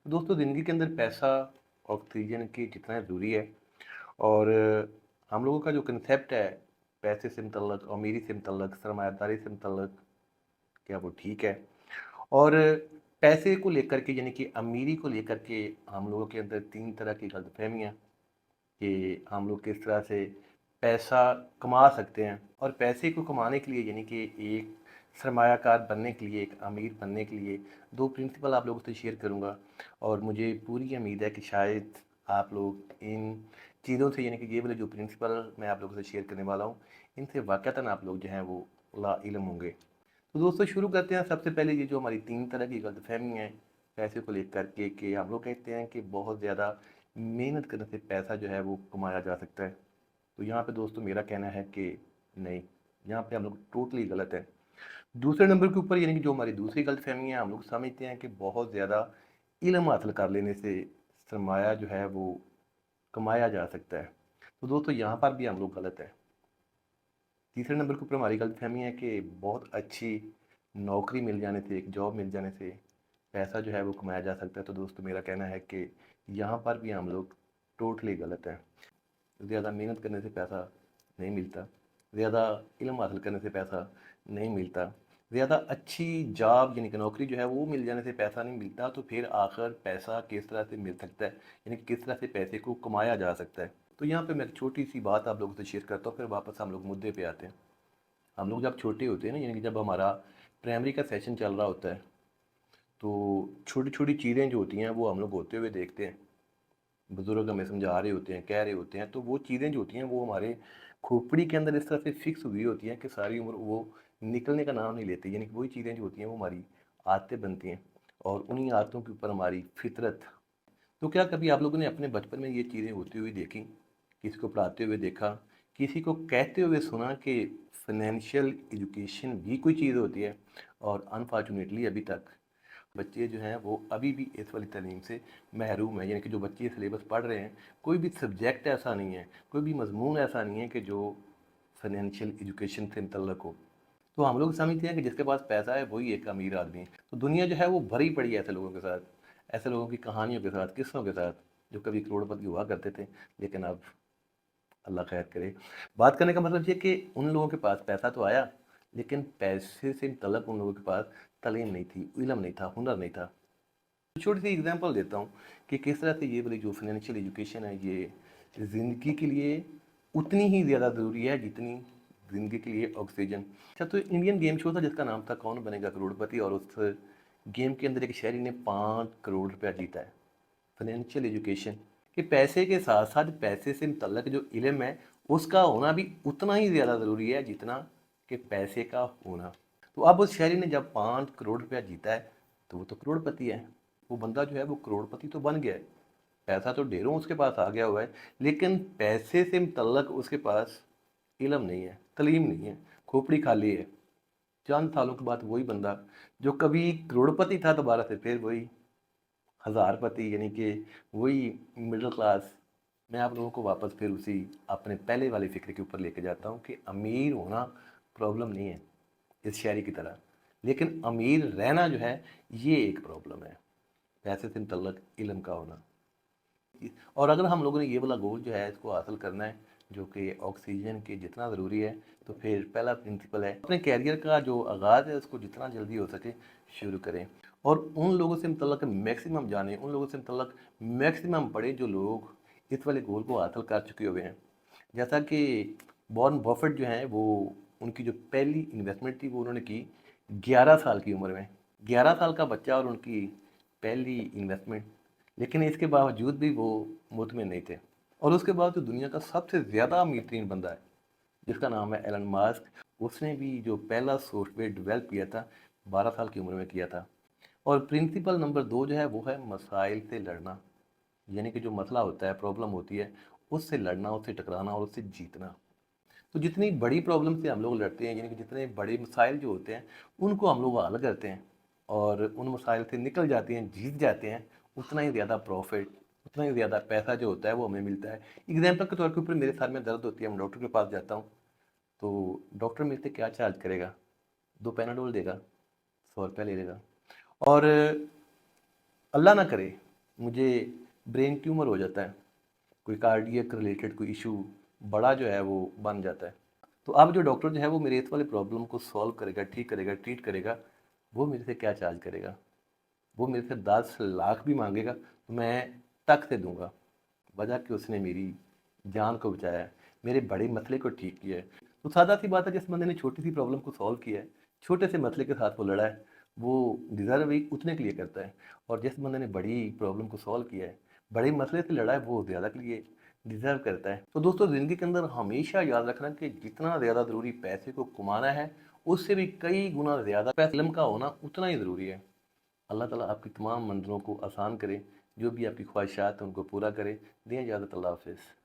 दोस्तों ज़िंदगी के अंदर पैसा ऑक्सीजन के जितना ज़रूरी है और हम लोगों का जो कंसेप्ट है पैसे से मुतल्लक, अमीरी से मुतल्लक, सरमायादारी से मुतल्लक, क्या वो ठीक है? और पैसे को लेकर के यानी कि अमीरी को लेकर के हम लोगों के अंदर 3 तरह की गलतफ़हमियाँ कि हम लोग किस तरह से पैसा कमा सकते हैं और पैसे को कमाने के लिए यानी कि एक सरमायाकार बनने के लिए, एक अमीर बनने के लिए 2 प्रिंसिपल आप लोगों से शेयर करूँगा और मुझे पूरी उम्मीद है कि शायद आप लोग इन चीज़ों से यानी कि ये वाले जो प्रिंसिपल मैं आप लोगों से शेयर करने वाला हूँ, इनसे वाक़तन आप लोग जो हैं वो लाइल्म होंगे। तो दोस्तों शुरू करते हैं। सबसे पहले ये जो हमारी 3 तरह की गलतफ़हमी है पैसे को लेकर के कि हम लोग कहते हैं कि बहुत ज़्यादा मेहनत करने से पैसा जो है वो कमाया जा सकता है। तो यहाँ पे दोस्तों मेरा कहना है कि नहीं, यहाँ पे हम लोग टोटली गलत है। दूसरे नंबर के ऊपर यानी कि जो हमारी दूसरी गलतफ़हमी है, हम लोग समझते हैं कि बहुत ज़्यादा इल्म हासिल कर लेने से सरमाया जो है वो कमाया जा सकता है। तो दोस्तों यहाँ पर भी हम लोग गलत हैं। तीसरे नंबर के ऊपर हमारी गलतफ़हमी है कि बहुत अच्छी नौकरी मिल जाने से, एक जॉब मिल जाने से पैसा जो है वो कमाया जा सकता है। तो दोस्तों मेरा कहना है कि यहाँ पर भी हम लोग टोटली गलत हैं। ज़्यादा मेहनत करने से पैसा नहीं मिलता, ज़्यादा इल्म हासिल करने से पैसा नहीं मिलता, ज़्यादा अच्छी जॉब यानी कि नौकरी जो है वो मिल जाने से पैसा नहीं मिलता। तो फिर आखिर पैसा किस तरह से मिल सकता है, यानी कि किस तरह से पैसे को कमाया जा सकता है। तो यहाँ पे मैं एक छोटी सी बात आप लोगों से शेयर करता हूँ, फिर वापस हम लोग मुद्दे पे आते हैं। हम लोग जब छोटे होते हैं ना, यानी कि जब हमारा प्राइमरी का सेशन चल रहा होता है, तो छोटी छोटी चीज़ें जो होती हैं वो हम लोग होते हुए देखते हैं। बुज़ुर्ग हमें समझा रहे होते हैं, कह रहे होते हैं, तो वो चीज़ें जो होती हैं वो हमारे खोपड़ी के अंदर इस तरह से फिक्स हुई होती हैं कि सारी उम्र वो निकलने का नाम नहीं लेती। यानी कि वही चीज़ें जो होती हैं वो हमारी आदतें बनती हैं और उन्हीं आदतों के ऊपर हमारी फितरत। तो क्या कभी आप लोगों ने अपने बचपन में ये चीज़ें होती हुई देखी, किसी को पढ़ाते हुए देखा, किसी को कहते हुए सुना कि फाइनेंशियल एजुकेशन भी कोई चीज़ होती है? और अनफॉर्चुनेटली अभी तक बच्चे जो हैं वो अभी भी इस वाली तालीम से महरूम हैं। यानी कि जो बच्चे सिलेबस पढ़ रहे हैं, कोई भी सब्जेक्ट ऐसा नहीं है, कोई भी मजमून ऐसा नहीं है कि जो फाइनेंशियल एजुकेशन से मुतल्लक हो। तो हम लोग समझते हैं कि जिसके पास पैसा है वही एक अमीर आदमी है। तो दुनिया जो है वो भरी पड़ी है ऐसे लोगों के साथ, ऐसे लोगों की कहानियों के साथ, किस्सों के साथ, जो कभी करोड़पति हुआ करते थे लेकिन अब अल्लाह खैर करे। बात करने का मतलब ये कि उन लोगों के पास पैसा तो आया लेकिन पैसे से मुतल्लक उन लोगों के पास तालीम नहीं थी, इल्म नहीं था, हुनर नहीं था। छोटी सी एग्जांपल देता हूँ कि किस तरह से ये वाली जो फाइनेंशियल एजुकेशन है ये ज़िंदगी के लिए उतनी ही ज़्यादा ज़रूरी है जितनी ज़िंदगी के लिए ऑक्सीजन। अच्छा, तो इंडियन गेम शो था जिसका नाम था कौन बनेगा करोड़पति, और उस गेम के अंदर एक शहरी ने 5 करोड़ रुपया जीता है। फाइनेंशियल एजुकेशन कि पैसे के साथ साथ पैसे से मुतल्लक जो इल्म है उसका होना भी उतना ही ज़्यादा ज़रूरी है जितना कि पैसे का होना। तो अब उस शहरी ने जब 5 करोड़ रुपया जीता है तो वो तो करोड़पति है। वो बंदा जो है वो करोड़पति तो बन गया है, पैसा तो ढेरों उसके पास आ गया हुआ है, लेकिन पैसे से मुतल्लक उसके पास इल्म नहीं है, तलीम नहीं है, खोपड़ी खाली है। चंद सालों के बाद वही बंदा जो कभी करोड़पति था दोबारा से फिर वही हज़ारपति, यानी कि वही मिडिल क्लास। मैं आप लोगों को वापस फिर उसी अपने पहले वाली फ़िक्र के ऊपर लेके जाता हूँ कि अमीर होना प्रॉब्लम नहीं है इस शायरी की तरह, लेकिन अमीर रहना जो है ये एक प्रॉब्लम है, पैसे से मुतल्लक इल्म का होना। और अगर हम लोगों ने ये वाला गोल जो है इसको हासिल करना है जो कि ऑक्सीजन के जितना ज़रूरी है, तो फिर पहला प्रिंसिपल है अपने कैरियर का जो आगाज़ है उसको जितना जल्दी हो सके शुरू करें और उन लोगों से मुतल्लक मैक्सिमम जाने, उन लोगों से मुतल्लक मैक्सिमम पढ़े जो लोग इस वाले गोल को हासिल कर चुके हुए हैं। जैसा कि वॉरेन बफेट जो हैं वो, उनकी जो पहली इन्वेस्टमेंट थी वो उन्होंने की 11 साल की उम्र में। 11 साल का बच्चा और उनकी पहली इन्वेस्टमेंट, लेकिन इसके बावजूद भी वो मुतमिन नहीं थे। और उसके बाद जो दुनिया का सबसे ज़्यादा अमीर तरीन बंदा है जिसका नाम है एलन मास्क, उसने भी जो पहला सॉफ्टवेयर डेवलप किया था 12 साल की उम्र में किया था। और प्रिंसिपल नंबर 2 जो है वो है मसाइल से लड़ना। यानी कि जो मसला होता है, प्रॉब्लम होती है, उससे लड़ना, उससे टकराना और उससे जीतना। तो जितनी बड़ी प्रॉब्लम से हम लोग लड़ते हैं, यानी कि जितने बड़े मसाइल जो होते हैं उनको हम लोग हल करते हैं और उन मसाइल से निकल जाते हैं, जीत जाते हैं, उतना ही ज़्यादा प्रॉफिट, उतना ही ज़्यादा पैसा जो होता है वो हमें मिलता है। एग्जाम्पल के तौर के ऊपर मेरे सर में दर्द होती है, मैं डॉक्टर के पास जाता हूँ, तो डॉक्टर मेरे से क्या चार्ज करेगा? 2 पैनाडोल देगा, 100 रुपया ले लेगा। और अल्लाह ना करे मुझे ब्रेन ट्यूमर हो जाता है, कोई कार्डियक रिलेटेड कोई इशू बड़ा जो है वो बन जाता है। तो अब जो डॉक्टर जो है वो मेरे इस वाले प्रॉब्लम को सॉल्व करेगा, ठीक करेगा, ट्रीट करेगा, वो मेरे से क्या चार्ज करेगा? वो मेरे से 10 लाख भी मांगेगा तो मैं टक से दूंगा, वजह कि उसने मेरी जान को बचाया है, मेरे बड़े मसले को ठीक किया है। तो सादा सी बात है, जिस बंदे ने छोटी सी प्रॉब्लम को सॉल्व किया है, छोटे से मसले के साथ वो लड़ा है, वो डिज़र्व भी उतने के लिए करता है। और जिस बंदे ने बड़ी प्रॉब्लम को सॉल्व किया है, बड़े मसले से लड़ा है, वो ज़्यादा के लिए डिज़र्व करता है। तो दोस्तों, ज़िंदगी के अंदर हमेशा याद रखना कि जितना ज़्यादा ज़रूरी पैसे को कमाना है, उससे भी कई गुना ज़्यादा पैसे इल्म का होना उतना ही ज़रूरी है। अल्लाह ताला आपकी तमाम मंज़िलों को आसान करे, जो भी आपकी ख्वाहिशात हैं उनको पूरा करे। दें इजाज़त, अल्लाह हाफ़िज़।